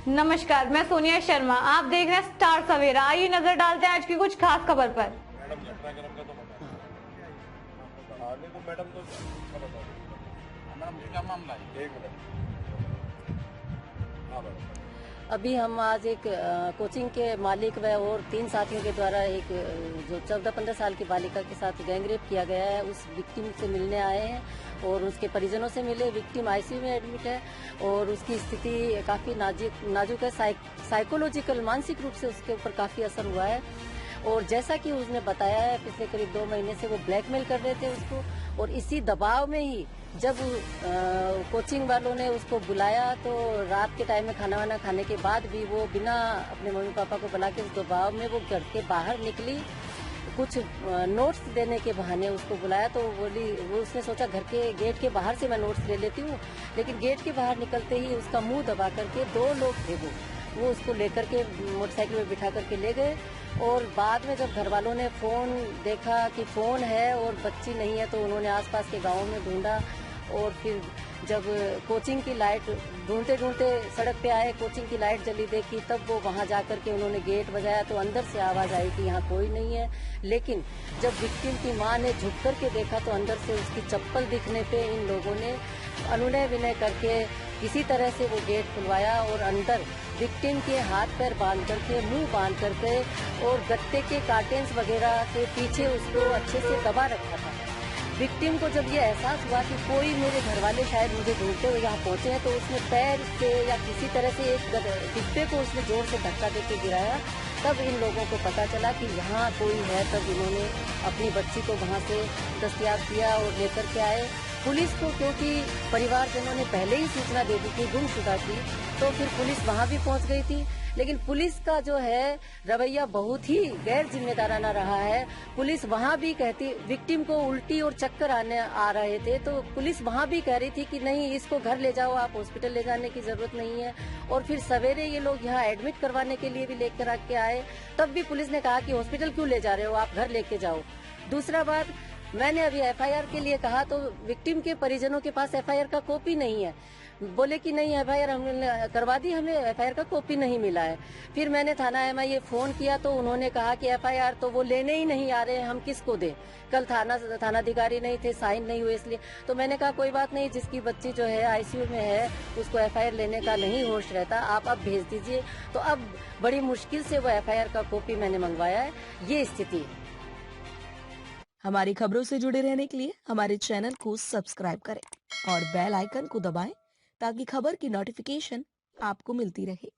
नमस्कार, मैं सोनिया शर्मा। आप देख रहे हैं स्टार सवेरा। आइए नजर डालते हैं आज की कुछ खास खबर पर। मैडम घटनाक्रम का तो बता आने तो मैडम तो अच्छा बता दो। मैडम क्या मामला है? एक मिनट। हाँ मैडम। अभी हम आज एक कोचिंग के मालिक व और 3 साथियों के द्वारा एक जो 14-15 साल की बालिका के साथ गैंगरेप किया गया है उस विक्टिम से मिलने आए हैं और उसके परिजनों से मिले। विक्टिम आईसीयू में एडमिट है और उसकी स्थिति काफ़ी नाजुक है। साइकोलॉजिकल मानसिक रूप से उसके ऊपर काफ़ी असर हुआ है और जैसा कि उसने बताया है पिछले करीब 2 महीने से वो ब्लैकमेल कर रहे थे उसको और इसी दबाव में ही जब कोचिंग वालों ने उसको बुलाया तो रात के टाइम में खाना वाना खाने के बाद भी वो बिना अपने मम्मी पापा को बुला के उस दबाव में वो घर के बाहर निकली। कुछ नोट्स देने के बहाने उसको बुलाया तो वो उसने सोचा घर के गेट के बाहर से मैं नोट्स ले लेती हूँ, लेकिन गेट के बाहर निकलते ही उसका मुंह दबा करके 2 लोग थे वो उसको लेकर के मोटरसाइकिल में बिठा करके ले गए और बाद में जब घर वालों ने फ़ोन देखा कि फ़ोन है और बच्ची नहीं है तो उन्होंने आसपास के गाँव में ढूंढा और फिर जब कोचिंग की लाइट ढूंढते ढूंढते सड़क पे आए, कोचिंग की लाइट जली देखी, तब वो वहां जाकर के उन्होंने गेट बजाया तो अंदर से आवाज़ आई कि यहाँ कोई नहीं है। लेकिन जब विक्टिम की मां ने झुक कर के देखा तो अंदर से उसकी चप्पल दिखने पे इन लोगों ने अनुनय विनय करके किसी तरह से वो गेट खुलवाया और अंदर विक्टिम के हाथ पैर बांध करके मुंह बांध करके और गत्ते के कार्टेन्स वगैरह के पीछे उसको अच्छे से दबा रखा था। विक्टिम को जब ये एहसास हुआ कि कोई मेरे घर वाले शायद मुझे ढूंढते हुए यहाँ पहुंचे हैं तो उसने पैर से या किसी तरह से एक डिब्बे को उसने जोर से धक्का देके गिराया। तब इन लोगों को पता चला कि यहाँ कोई है, तब इन्होंने अपनी बच्ची को वहाँ से दस्तयाब किया और लेकर के आए। पुलिस को क्योंकि परिवारजनों ने पहले ही सूचना दे दी थी गुमशुदा की, तो फिर पुलिस वहाँ भी पहुँच गई थी। लेकिन पुलिस का जो है रवैया बहुत ही गैर जिम्मेदाराना रहा है। पुलिस वहाँ भी कहती, विक्टिम को उल्टी और चक्कर आ रहे थे तो पुलिस वहाँ भी कह रही थी कि नहीं इसको घर ले जाओ, आप हॉस्पिटल ले जाने की जरूरत नहीं है। और फिर सवेरे ये लोग यहाँ एडमिट करवाने के लिए भी लेकर आके आए, तब भी पुलिस ने कहा कि हॉस्पिटल क्यों ले जा रहे हो, आप घर लेके जाओ। दूसरा बात, मैंने अभी एफआईआर के लिए कहा तो विक्टिम के परिजनों के पास एफआईआर का कॉपी नहीं है। बोले कि नहीं एफआईआर हमने करवा दी, हमें एफआईआर का कॉपी नहीं मिला है। फिर मैंने थाना एमआईए फोन किया तो उन्होंने कहा कि एफआईआर तो वो लेने ही नहीं आ रहे हैं, हम किसको दें। कल थानाधिकारी नहीं थे, साइन नहीं हुए इसलिए। तो मैंने कहा कोई बात नहीं, जिसकी बच्ची जो है आईसीयू में है उसको एफआईआर लेने का नहीं होश रहता, आप अब भेज दीजिए। तो अब बड़ी मुश्किल से वो एफआईआर का कॉपी मैंने मंगवाया है। ये स्थिति। हमारी खबरों से जुड़े रहने के लिए हमारे चैनल को सब्सक्राइब करें और बेल आइकन को दबाएं ताकि खबर की नोटिफिकेशन आपको मिलती रहे।